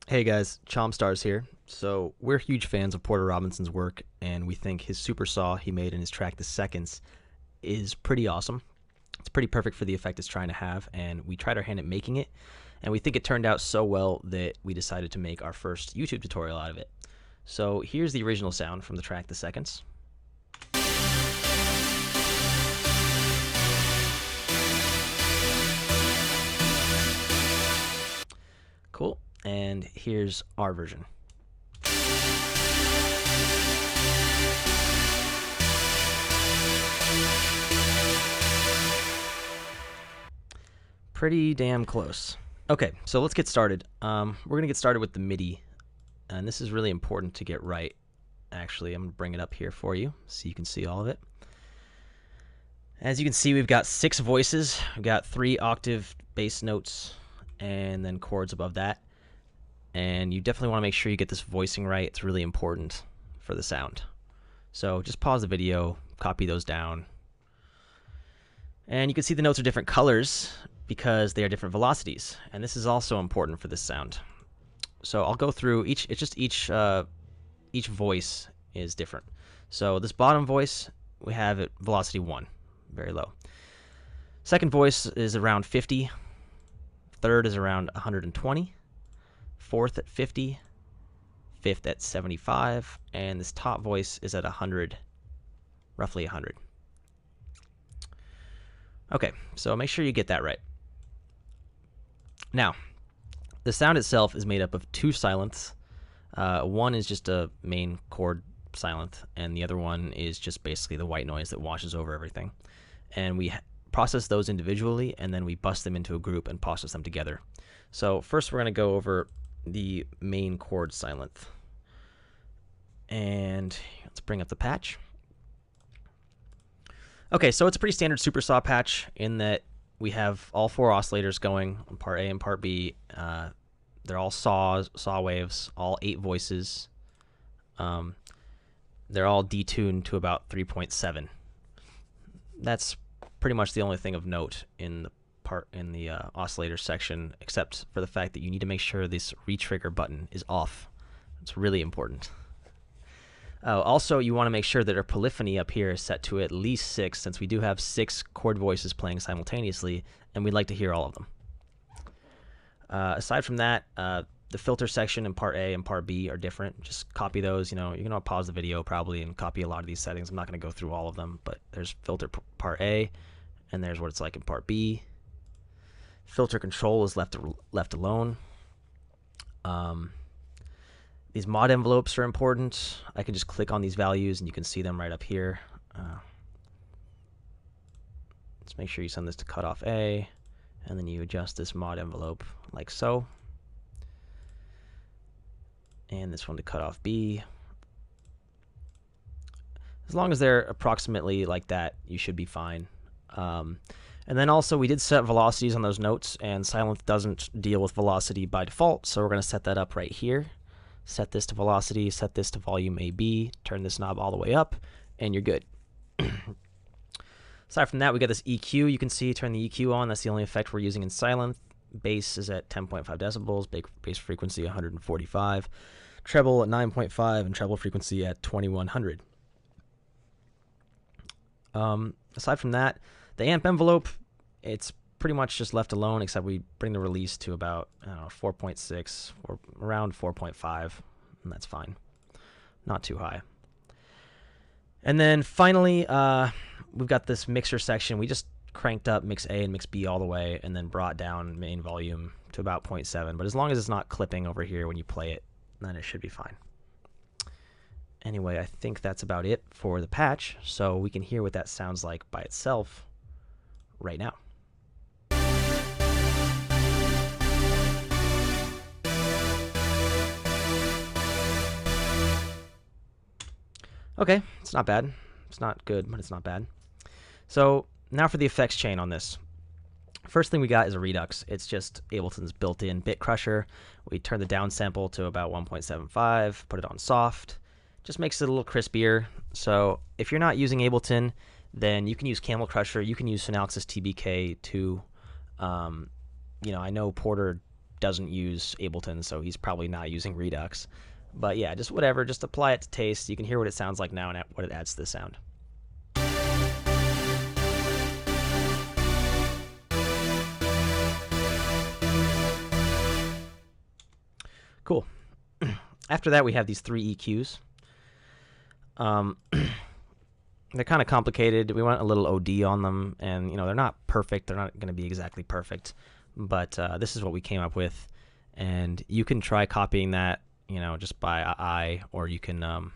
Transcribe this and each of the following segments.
Hey guys, Chomstars here. So we're huge fans of Porter Robinson's work, and we think his Supersaw he made in his track The Seconds is pretty awesome. It's pretty perfect for the effect it's trying to have, and we tried our hand at making it, and we think it turned out so well that we decided to make our first YouTube tutorial out of it. So here's the original sound from the track The Seconds. Cool. And here's our version. Pretty damn close. Okay, so let's get started. We're going to get started with the Midi, and this is really important to get right. Actually, I'm going to bring it up here for you so you can see all of it. As you can see, we've got 6 voices. We've got 3 octave bass notes and then chords above that. And you definitely want to make sure you get this voicing right. It's really important for the sound. So just pause the video, copy those down. And you can see the notes are different colors because they are different velocities. And this is also important for this sound. So I'll go through each voice is different. So this bottom voice, we have it velocity 1, very low. Second voice is around 50. Third is around 120. Fourth at 50, fifth at 75, and this top voice is at 100, roughly 100. Okay, so make sure you get that right. Now, the sound itself is made up of 2 silents. One is just a main chord silent, and the other one is just basically the white noise that washes over everything. And we process those individually, and then we bust them into a group and process them together. So first we're going to go over the main chord silent. And let's bring up the patch. Okay, so it's a pretty standard Supersaw patch in that we have all 4 oscillators going on part A and part B. They're all saw waves, all 8 voices. They're all detuned to about 3.7. That's pretty much the only thing of note in the oscillator section, except for the fact that you need to make sure this retrigger button is off. It's really important. Also, you want to make sure that our polyphony up here is set to at least 6, since we do have 6 chord voices playing simultaneously, and we'd like to hear all of them. Aside from that, the filter section in part A and part B are different. Just copy those. You know, you're going to pause the video probably and copy a lot of these settings. I'm not going to go through all of them, but there's filter part A, and there's what it's like in part B. Filter control is left alone. These mod envelopes are important. I can just click on these values and you can see them right up here. Let's make sure you send this to cutoff A, and then you adjust this mod envelope like so. And this one to cutoff B. As long as they're approximately like that, you should be fine. And then also we did set velocities on those notes, and Silent doesn't deal with velocity by default, so we're going to set that up right here. Set this to velocity, set this to volume AB, turn this knob all the way up, and you're good. Aside from that, we got this EQ. You can see, turn the EQ on. That's the only effect we're using in Silent. Bass is at 10.5 decibels, bass frequency 145, treble at 9.5, and treble frequency at 2100. Aside from that, the amp envelope, it's pretty much just left alone, except we bring the release to about 4.6 or around 4.5, and that's fine. Not too high. And then finally, we've got this mixer section. We just cranked up mix A and mix B all the way, and then brought down main volume to about 0.7. But as long as it's not clipping over here when you play it, then it should be fine. Anyway, I think that's about it for the patch, so we can hear what that sounds like by itself right now. Okay, it's not bad. It's not good, but it's not bad. So now for the effects chain on this. First thing we got is a Redux. It's just Ableton's built-in bit crusher. We turn the downsample to about 1.75, put it on soft. Just makes it a little crispier. So if you're not using Ableton, then you can use Camel Crusher. You can use Synalxis TBK too. I know Porter doesn't use Ableton, so he's probably not using Redux. But yeah, just whatever, just apply it to taste. You can hear what it sounds like now and what it adds to the sound. Cool. After that, we have these 3 EQs. They're kind of complicated. We want a little OD on them, and they're not perfect. They're not going to be exactly perfect, but this is what we came up with. And you can try copying that, just by eye, or you can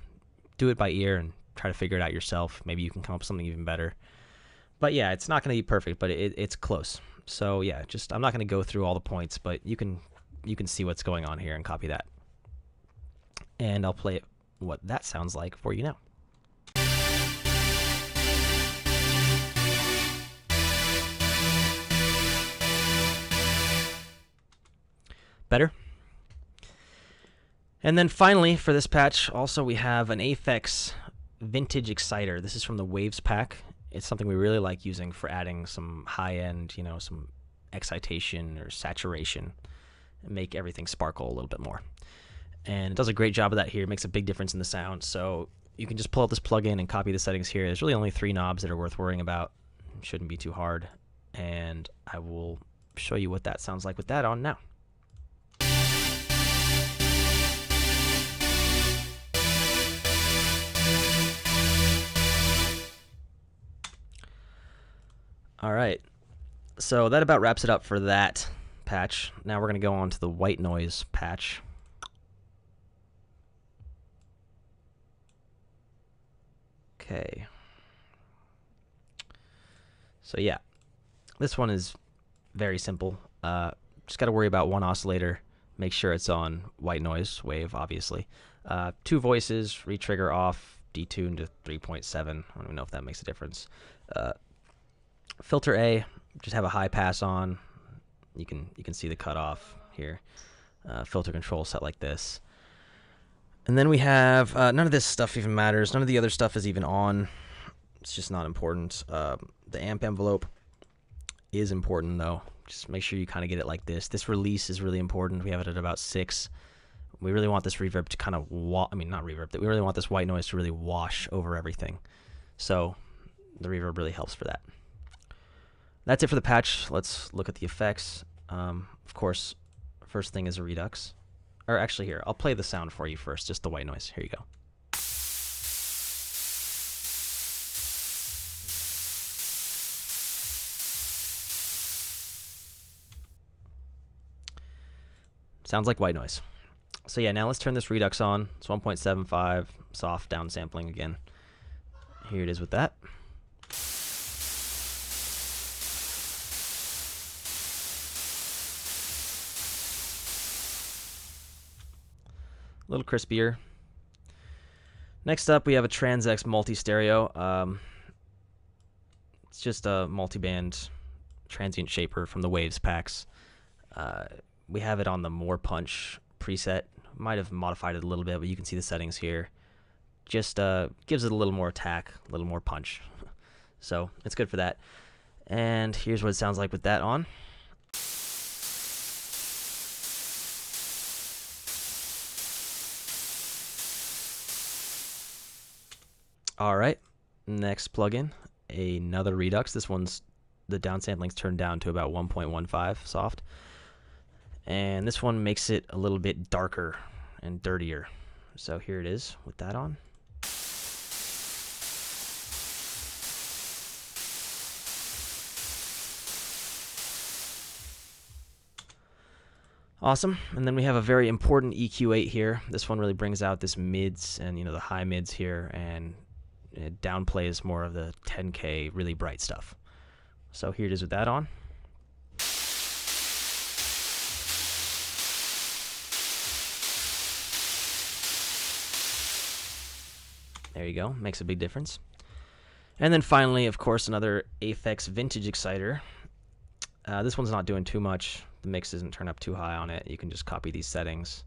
do it by ear and try to figure it out yourself. Maybe you can come up with something even better. But yeah, it's not going to be perfect, but it's close. So yeah, I'm not going to go through all the points, but you can see what's going on here and copy that. And I'll play what that sounds like for you now. Better. And then finally, for this patch, also we have an Aphex Vintage Exciter. This is from the Waves pack. It's something we really like using for adding some high-end, some excitation or saturation, and make everything sparkle a little bit more. And it does a great job of that here. It makes a big difference in the sound. So you can just pull out this plugin and copy the settings here. There's really only 3 knobs that are worth worrying about. It shouldn't be too hard. And I will show you what that sounds like with that on now. All right, so that about wraps it up for that patch. Now we're going to go on to the white noise patch. Okay. So yeah, this one is very simple. Just got to worry about one oscillator. Make sure it's on white noise wave, obviously. 2 voices, retrigger off, detune to 3.7. I don't even know if that makes a difference. Filter A, just have a high pass on. You can see the cutoff here. Filter control set like this. And then we have none of this stuff even matters. None of the other stuff is even on. It's just not important. The amp envelope is important though. Just make sure you kind of get it like this. This release is really important. We have it at about 6. We really want this reverb to kind of not reverb. We really want this white noise to really wash over everything. So the reverb really helps for that. That's it for the patch. Let's look at the effects. Of course, first thing is a Redux. Or actually here, I'll play the sound for you first, just the white noise. Here you go. Sounds like white noise. So yeah, now let's turn this Redux on. It's 1.75, soft downsampling again. Here it is with that. A little crispier. Next up, we have a Trans-X multi-stereo. It's just a multi-band transient shaper from the Waves packs. We have it on the More Punch preset. Might have modified it a little bit, but you can see the settings here. Just gives it a little more attack, a little more punch. So it's good for that. And here's what it sounds like with that on. All right, next plugin, another Redux. This one's the downsampling's turned down to about 1.15 soft. And this one makes it a little bit darker and dirtier. So here it is with that on. Awesome. And then we have a very important EQ8 here. This one really brings out this mids and the high mids here, and it downplays more of the 10K really bright stuff. So here it is with that on. There you go, makes a big difference. And then finally, of course, another Aphex Vintage Exciter. This one's not doing too much. The mix doesn't turn up too high on it. You can just copy these settings.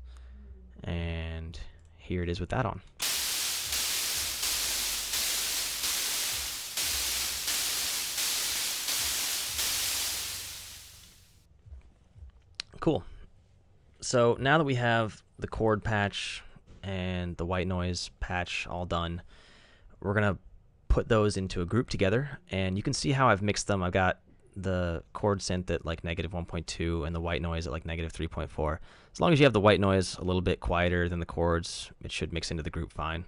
And here it is with that on. Cool. So now that we have the chord patch and the white noise patch all done, we're going to put those into a group together, and you can see how I've mixed them. I've got the chord synth at like -1.2 and the white noise at like -3.4. As long as you have the white noise a little bit quieter than the chords, it should mix into the group fine.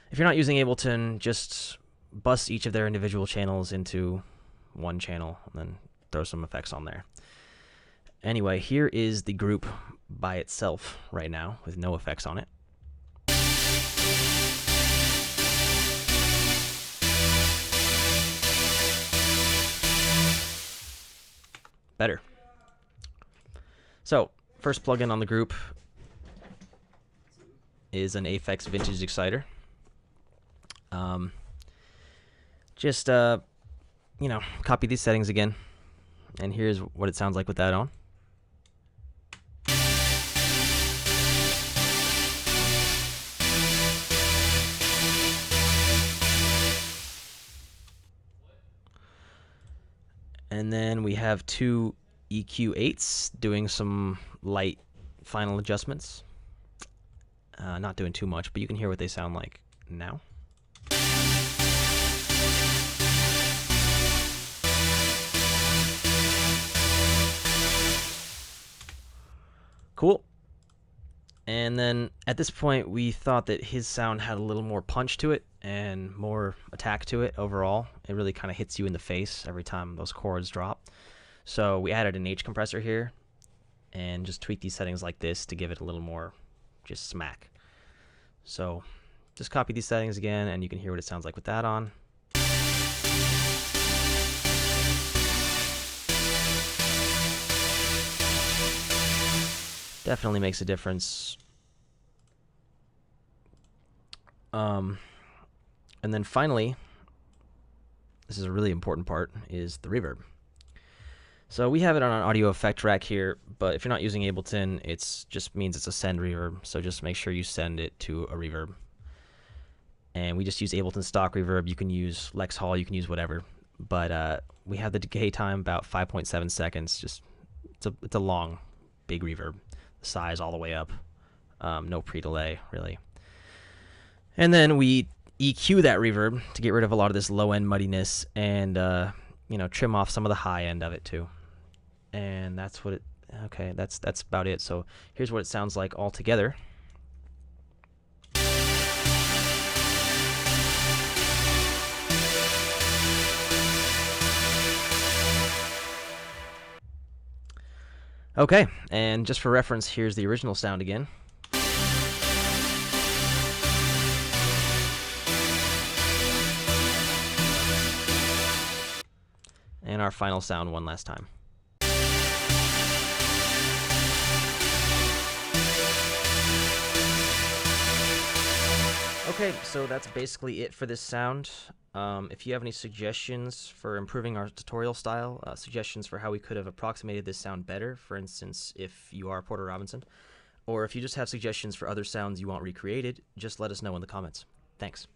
If you're not using Ableton, just bust each of their individual channels into one channel and then throw some effects on there. Anyway, here is the group by itself right now with no effects on it. Better. So, first plugin on the group is an Aphex Vintage Exciter. Just you know, copy these settings again, and here's what it sounds like with that on. And then we have two EQ8s doing some light final adjustments. Not doing too much, but you can hear what they sound like now. Cool. And then at this point, we thought that his sound had a little more punch to it and more attack to it overall. It really kind of hits you in the face every time those chords drop. So we added an H compressor here and just tweaked these settings like this to give it a little more just smack. So just copy these settings again, and you can hear what it sounds like with that on. Definitely makes a difference. And then finally, this is a really important part, is the reverb. So we have it on an audio effect rack here, but if you're not using Ableton, it just means it's a send reverb. So just make sure you send it to a reverb. And we just use Ableton stock reverb. You can use Lex Hall, you can use whatever. But we have the decay time about 5.7 seconds. Just it's a long, big reverb. The size all the way up. No pre-delay, really. And then we EQ that reverb to get rid of a lot of this low-end muddiness and you know, trim off some of the high end of it too. And that's what it. Okay, that's about it. So here's what it sounds like all together. Okay, and just for reference, here's the original sound again. And our final sound one last time. Okay, so that's basically it for this sound. If you have any suggestions for improving our tutorial style, suggestions for how we could have approximated this sound better, for instance, if you are Porter Robinson, or if you just have suggestions for other sounds you want recreated, just let us know in the comments. Thanks.